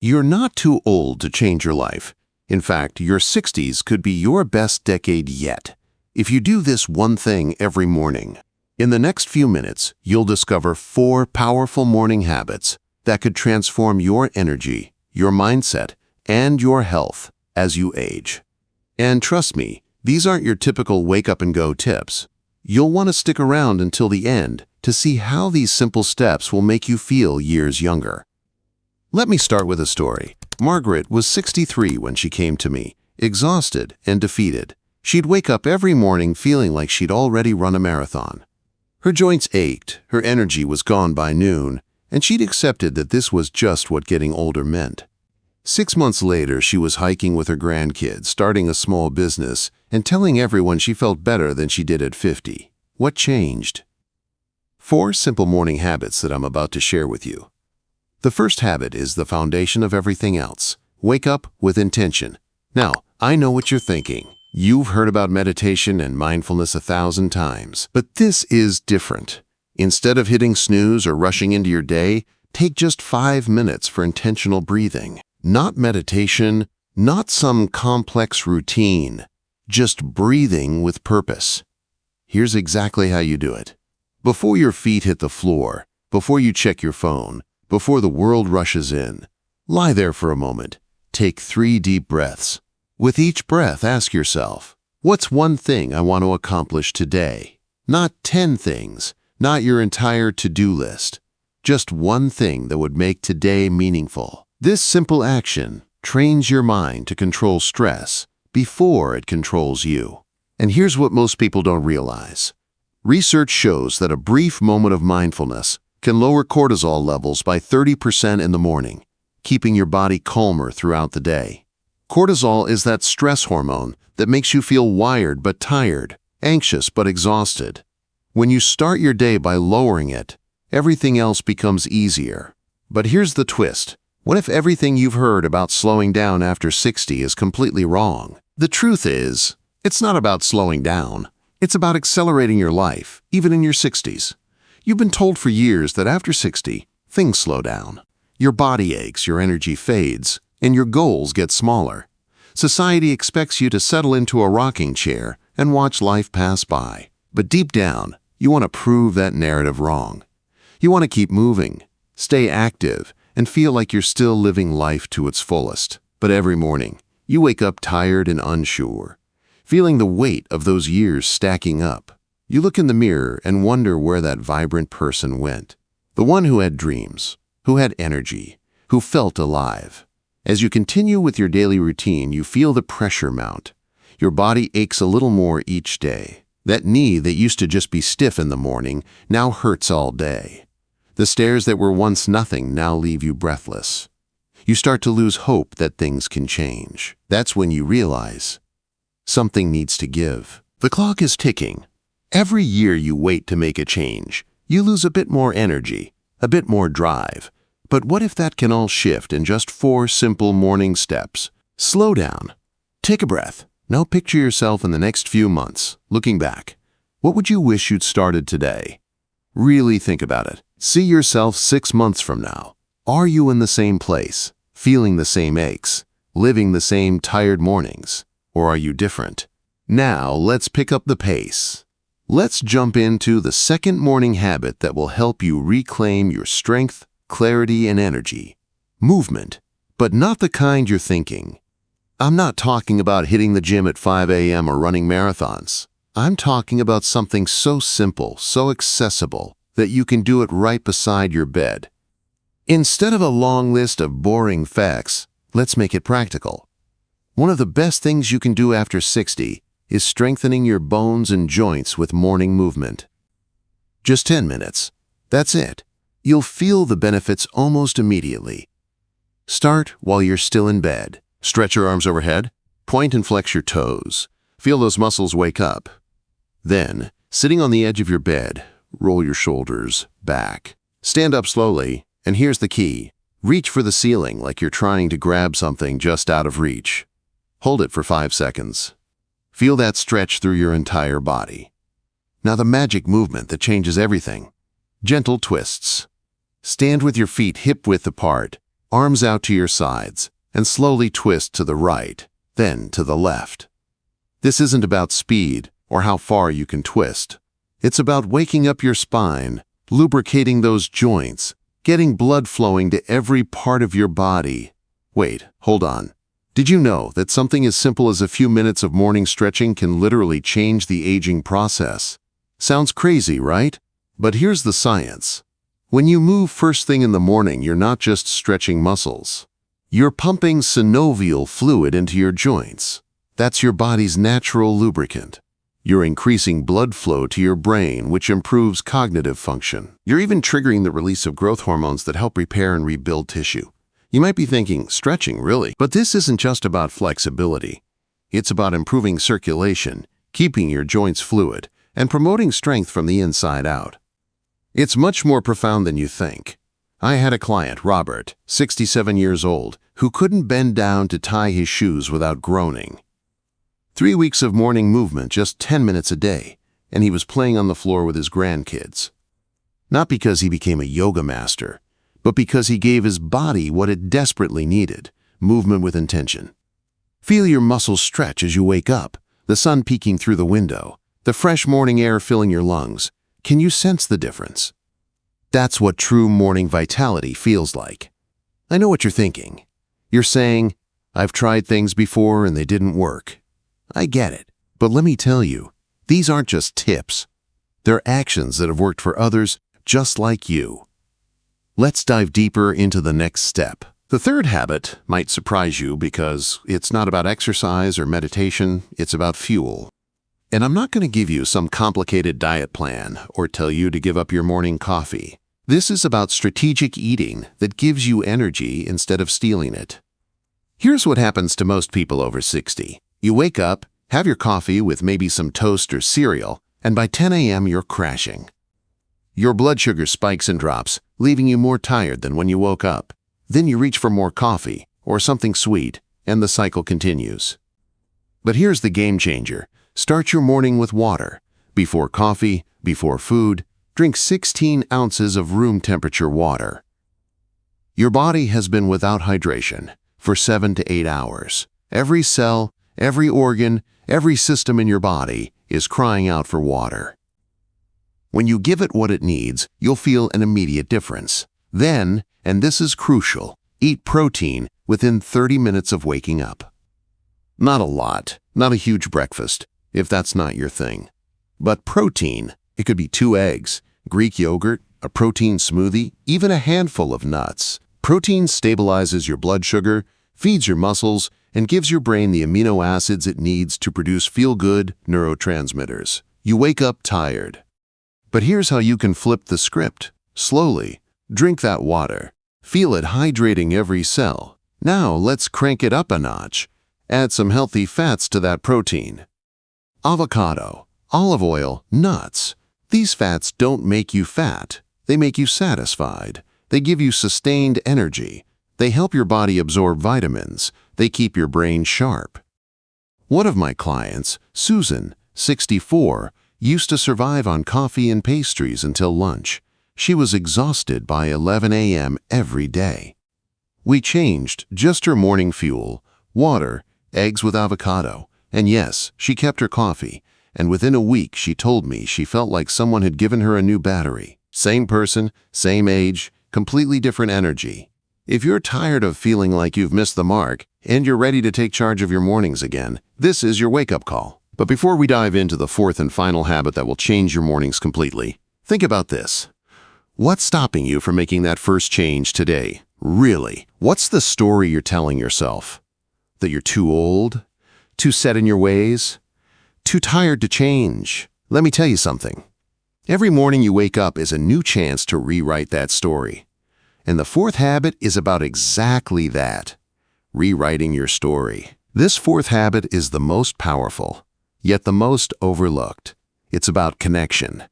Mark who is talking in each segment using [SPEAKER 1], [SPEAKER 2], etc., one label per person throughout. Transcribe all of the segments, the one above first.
[SPEAKER 1] You're not too old to change your life. In fact, your 60s could be your best decade yet, if you do this one thing every morning. In the next few minutes, you'll discover 4 powerful morning habits that could transform your energy, your mindset, and your health as you age. And trust me, these aren't your typical wake-up-and-go tips. You'll want to stick around until the end to see how these simple steps will make you feel years younger. Let me start with a story. Margaret was 63 when she came to me, exhausted and defeated. She'd wake up every morning feeling like she'd already run a marathon. Her joints ached, her energy was gone by noon, and she'd accepted that this was just what getting older meant. 6 months later, she was hiking with her grandkids, starting a small business, and telling everyone she felt better than she did at 50. What changed? 4 simple morning habits that I'm about to share with you. The first habit is the foundation of everything else. Wake up with intention. Now, I know what you're thinking. You've heard about meditation and mindfulness 1,000 times, but this is different. Instead of hitting snooze or rushing into your day, take just 5 minutes for intentional breathing. Not meditation, not some complex routine, just breathing with purpose. Here's exactly how you do it. Before your feet hit the floor, before you check your phone, before the world rushes in, lie there for a moment. Take 3 deep breaths. With each breath, ask yourself, what's one thing I want to accomplish today? Not 10 things, not your entire to-do list. Just one thing that would make today meaningful. This simple action trains your mind to control stress before it controls you. And here's what most people don't realize. Research shows that a brief moment of mindfulness can lower cortisol levels by 30% in the morning, keeping your body calmer throughout the day. Cortisol is that stress hormone that makes you feel wired but tired, anxious but exhausted. When you start your day by lowering it, everything else becomes easier. But here's the twist. What if everything you've heard about slowing down after 60 is completely wrong? The truth is, it's not about slowing down. It's about accelerating your life, even in your 60s. You've been told for years that after 60, things slow down. Your body aches, your energy fades, and your goals get smaller. Society expects you to settle into a rocking chair and watch life pass by. But deep down, you want to prove that narrative wrong. You want to keep moving, stay active, and feel like you're still living life to its fullest. But every morning, you wake up tired and unsure, feeling the weight of those years stacking up. You look in the mirror and wonder where that vibrant person went. The one who had dreams, who had energy, who felt alive. As you continue with your daily routine, you feel the pressure mount. Your body aches a little more each day. That knee that used to just be stiff in the morning now hurts all day. The stairs that were once nothing now leave you breathless. You start to lose hope that things can change. That's when you realize something needs to give. The clock is ticking. Every year you wait to make a change, you lose a bit more energy, a bit more drive. But what if that can all shift in just 4 simple morning steps? Slow down. Take a breath. Now picture yourself in the next few months, looking back. What would you wish you'd started today? Really think about it. See yourself 6 months from now. Are you in the same place, feeling the same aches, living the same tired mornings? Or are you different? Now let's pick up the pace. Let's jump into the second morning habit that will help you reclaim your strength, clarity, and energy. Movement, but not the kind you're thinking. I'm not talking about hitting the gym at 5 a.m. or running marathons. I'm talking about something so simple, so accessible, that you can do it right beside your bed. Instead of a long list of boring facts, let's make it practical. One of the best things you can do after 60 is strengthening your bones and joints with morning movement. Just 10 minutes. That's it. You'll feel the benefits almost immediately. Start while you're still in bed. Stretch your arms overhead. Point and flex your toes. Feel those muscles wake up. Then, sitting on the edge of your bed, roll your shoulders back. Stand up slowly, and here's the key. Reach for the ceiling like you're trying to grab something just out of reach. Hold it for 5 seconds. Feel that stretch through your entire body. Now the magic movement that changes everything. Gentle twists. Stand with your feet hip-width apart, arms out to your sides, and slowly twist to the right, then to the left. This isn't about speed or how far you can twist. It's about waking up your spine, lubricating those joints, getting blood flowing to every part of your body. Wait, hold on. Did you know that something as simple as a few minutes of morning stretching can literally change the aging process? Sounds crazy, right? But here's the science. When you move first thing in the morning, you're not just stretching muscles. You're pumping synovial fluid into your joints. That's your body's natural lubricant. You're increasing blood flow to your brain, which improves cognitive function. You're even triggering the release of growth hormones that help repair and rebuild tissue. You might be thinking, stretching, really? But this isn't just about flexibility. It's about improving circulation, keeping your joints fluid, and promoting strength from the inside out. It's much more profound than you think. I had a client, Robert, 67 years old, who couldn't bend down to tie his shoes without groaning. 3 weeks of morning movement, just 10 minutes a day, and he was playing on the floor with his grandkids. Not because he became a yoga master, but because he gave his body what it desperately needed, movement with intention. Feel your muscles stretch as you wake up, the sun peeking through the window, the fresh morning air filling your lungs. Can you sense the difference? That's what true morning vitality feels like. I know what you're thinking. You're saying, I've tried things before and they didn't work. I get it, but let me tell you, these aren't just tips. They're actions that have worked for others just like you. Let's dive deeper into the next step. The third habit might surprise you because it's not about exercise or meditation, it's about fuel. And I'm not going to give you some complicated diet plan or tell you to give up your morning coffee. This is about strategic eating that gives you energy instead of stealing it. Here's what happens to most people over 60. You wake up, have your coffee with maybe some toast or cereal, and by 10 a.m. you're crashing. Your blood sugar spikes and drops, leaving you more tired than when you woke up. Then you reach for more coffee or something sweet, and the cycle continues. But here's the game changer. Start your morning with water. Before coffee, before food, drink 16 ounces of room temperature water. Your body has been without hydration for 7 to 8 hours. Every cell, every organ, every system in your body is crying out for water. When you give it what it needs, you'll feel an immediate difference. Then, and this is crucial, eat protein within 30 minutes of waking up. Not a lot, not a huge breakfast, if that's not your thing. But protein, it could be 2 eggs, Greek yogurt, a protein smoothie, even a handful of nuts. Protein stabilizes your blood sugar, feeds your muscles, and gives your brain the amino acids it needs to produce feel-good neurotransmitters. You wake up tired. But here's how you can flip the script. Slowly, drink that water. Feel it hydrating every cell. Now let's crank it up a notch. Add some healthy fats to that protein. Avocado, olive oil, nuts. These fats don't make you fat. They make you satisfied. They give you sustained energy. They help your body absorb vitamins. They keep your brain sharp. One of my clients, Susan, 64, used to survive on coffee and pastries until lunch. She was exhausted by 11 a.m. every day. We changed just her morning fuel, water, eggs with avocado, and yes, she kept her coffee, and within a week she told me she felt like someone had given her a new battery. Same person, same age, completely different energy. If you're tired of feeling like you've missed the mark and you're ready to take charge of your mornings again, this is your wake-up call. But before we dive into the fourth and final habit that will change your mornings completely, think about this. What's stopping you from making that first change today? Really? What's the story you're telling yourself? That you're too old? Too set in your ways? Too tired to change? Let me tell you something. Every morning you wake up is a new chance to rewrite that story. And the fourth habit is about exactly that. Rewriting your story. This fourth habit is the most powerful, yet the most overlooked. It's about connection,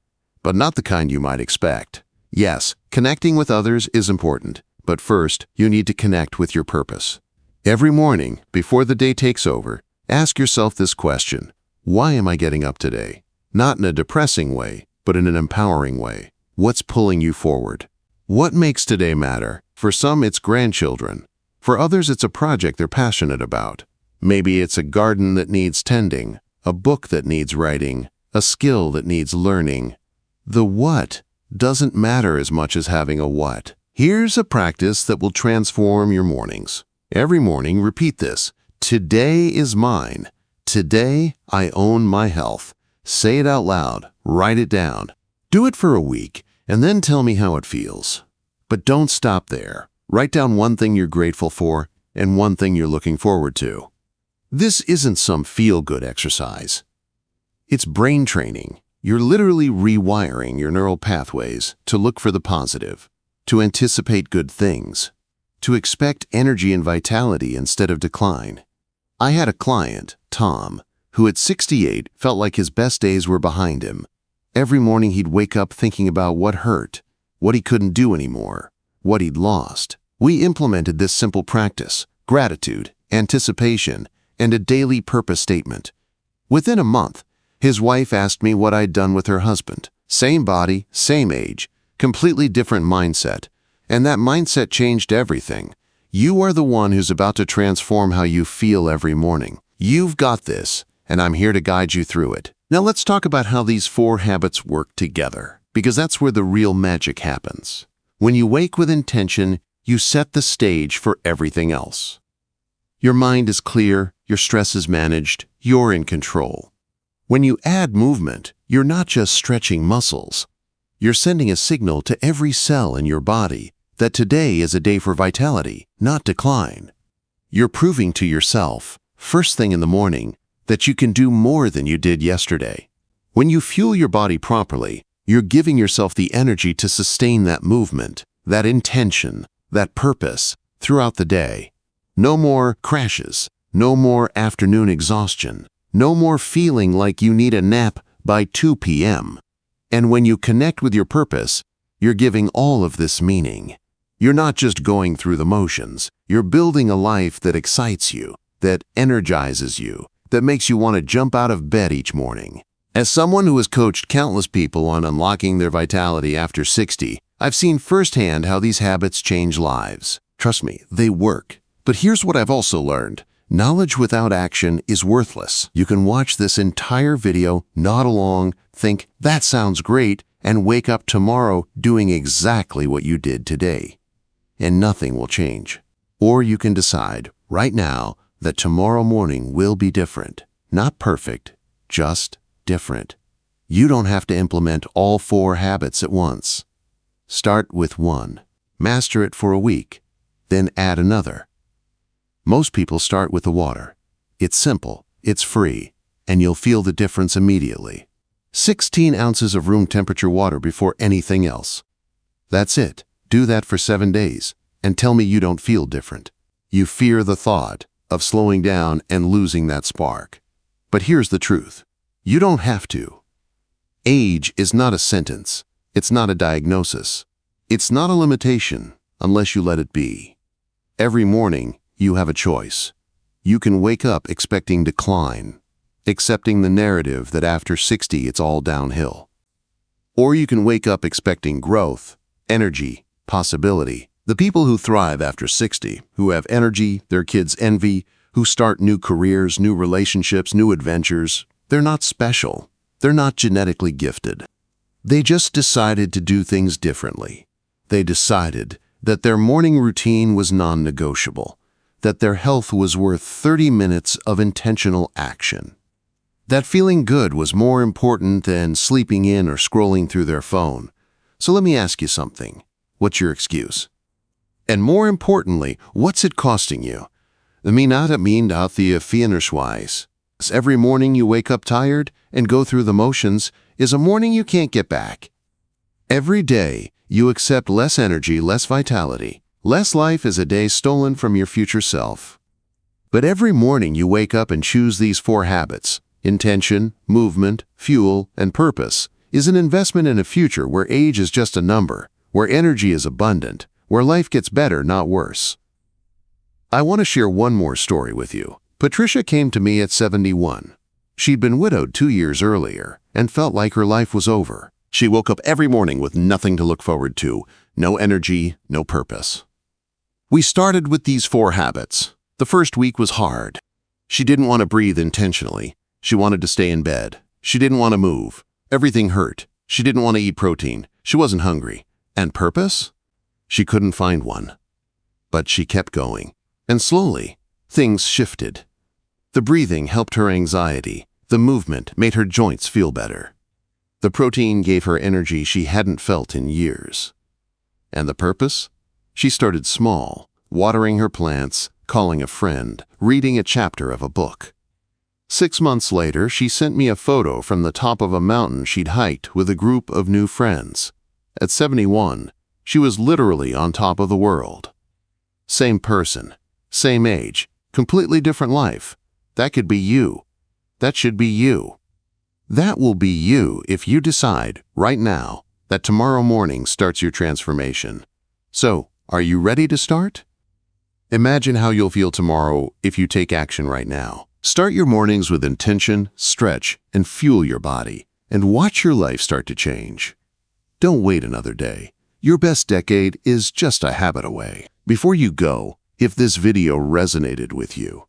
[SPEAKER 1] but not the kind you might expect. Yes, connecting with others is important, but first, you need to connect with your purpose. Every morning, before the day takes over, ask yourself this question: why am I getting up today? Not in a depressing way, but in an empowering way. What's pulling you forward? What makes today matter? For some, it's grandchildren. For others, it's a project they're passionate about. Maybe it's a garden that needs tending, a book that needs writing, a skill that needs learning. The what doesn't matter as much as having a what. Here's a practice that will transform your mornings. Every morning, repeat this. Today is mine. Today, I own my health. Say it out loud. Write it down. Do it for a week, and then tell me how it feels. But don't stop there. Write down one thing you're grateful for and one thing you're looking forward to. This isn't some feel-good exercise. It's brain training. You're literally rewiring your neural pathways to look for the positive, to anticipate good things, to expect energy and vitality instead of decline. I had a client, Tom, who at 68 felt like his best days were behind him. Every morning he'd wake up thinking about what hurt, what he couldn't do anymore, what he'd lost. We implemented this simple practice: gratitude, anticipation, and a daily purpose statement. Within a month, his wife asked me what I'd done with her husband. Same body, same age, completely different mindset. And that mindset changed everything. You are the one who's about to transform how you feel every morning. You've got this, and I'm here to guide you through it. Now let's talk about how these 4 habits work together, because that's where the real magic happens. When you wake with intention, you set the stage for everything else. Your mind is clear, your stress is managed, you're in control. When you add movement, you're not just stretching muscles. You're sending a signal to every cell in your body that today is a day for vitality, not decline. You're proving to yourself, first thing in the morning, that you can do more than you did yesterday. When you fuel your body properly, you're giving yourself the energy to sustain that movement, that intention, that purpose throughout the day. No more crashes, no more afternoon exhaustion, no more feeling like you need a nap by 2 p.m. And when you connect with your purpose, you're giving all of this meaning. You're not just going through the motions. You're building a life that excites you, that energizes you, that makes you want to jump out of bed each morning. As someone who has coached countless people on unlocking their vitality after 60, I've seen firsthand how these habits change lives. Trust me, they work. But here's what I've also learned. Knowledge without action is worthless. You can watch this entire video, nod along, think, that sounds great, and wake up tomorrow doing exactly what you did today. And nothing will change. Or you can decide right now that tomorrow morning will be different. Not perfect, just different. You don't have to implement all 4 habits at once. Start with 1. Master it for a week, then add another. Most people start with the water. It's simple, it's free, and you'll feel the difference immediately. 16 ounces of room temperature water before anything else. That's it. Do that for 7 days, and tell me you don't feel different. You fear the thought of slowing down and losing that spark. But here's the truth. You don't have to. Age is not a sentence. It's not a diagnosis. It's not a limitation unless you let it be. Every morning, you have a choice. You can wake up expecting decline, accepting the narrative that after 60 it's all downhill. Or you can wake up expecting growth, energy, possibility. The people who thrive after 60, who have energy, their kids envy, who start new careers, new relationships, new adventures, they're not special. They're not genetically gifted. They just decided to do things differently. They decided that their morning routine was non-negotiable, that their health was worth 30 minutes of intentional action. That feeling good was more important than sleeping in or scrolling through their phone. So let me ask you something. What's your excuse? And more importantly, what's it costing you? Mina min dat the fienerswijs. Every morning you wake up tired and go through the motions is a morning you can't get back. Every day you accept less energy, less vitality. Less life is a day stolen from your future self. But every morning you wake up and choose these 4 habits. Intention, movement, fuel, and purpose is an investment in a future where age is just a number, where energy is abundant, where life gets better, not worse. I want to share one more story with you. Patricia came to me at 71. She'd been widowed 2 years earlier and felt like her life was over. She woke up every morning with nothing to look forward to, no energy, no purpose. We started with these 4 habits. The first week was hard. She didn't want to breathe intentionally. She wanted to stay in bed. She didn't want to move. Everything hurt. She didn't want to eat protein. She wasn't hungry. And purpose? She couldn't find one. But she kept going. And slowly, things shifted. The breathing helped her anxiety. The movement made her joints feel better. The protein gave her energy she hadn't felt in years. And the purpose? She started small, watering her plants, calling a friend, reading a chapter of a book. 6 months later, she sent me a photo from the top of a mountain she'd hiked with a group of new friends. At 71, she was literally on top of the world. Same person, same age, completely different life. That could be you. That should be you. That will be you if you decide, right now, that tomorrow morning starts your transformation. So, are you ready to start? Imagine how you'll feel tomorrow if you take action right now. Start your mornings with intention, stretch, and fuel your body, and watch your life start to change. Don't wait another day. Your best decade is just a habit away. Before you go, if this video resonated with you,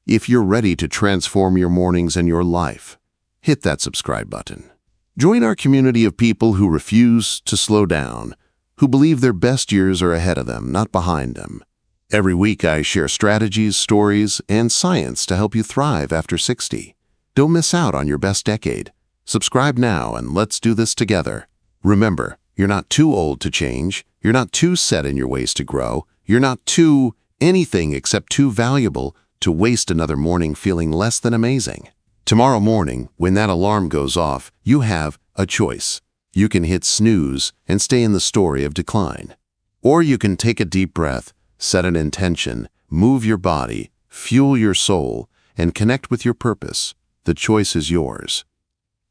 [SPEAKER 1] if you're ready to transform your mornings and your life, hit that subscribe button. Join our community of people who refuse to slow down, who believe their best years are ahead of them, not behind them. Every week I share strategies, stories, and science to help you thrive after 60. Don't miss out on your best decade. Subscribe now and let's do this together. Remember, you're not too old to change. You're not too set in your ways to grow. You're not too anything except too valuable to waste another morning feeling less than amazing. Tomorrow morning, when that alarm goes off, you have a choice. You can hit snooze and stay in the story of decline. Or you can take a deep breath, set an intention, move your body, fuel your soul, and connect with your purpose. The choice is yours.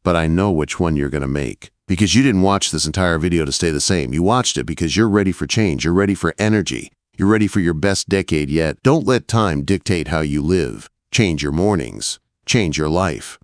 [SPEAKER 1] But I know which one you're going to make, because you didn't watch this entire video to stay the same. You watched it because you're ready for change. You're ready for energy. You're ready for your best decade yet. Don't let time dictate how you live. Change your mornings. Change your life.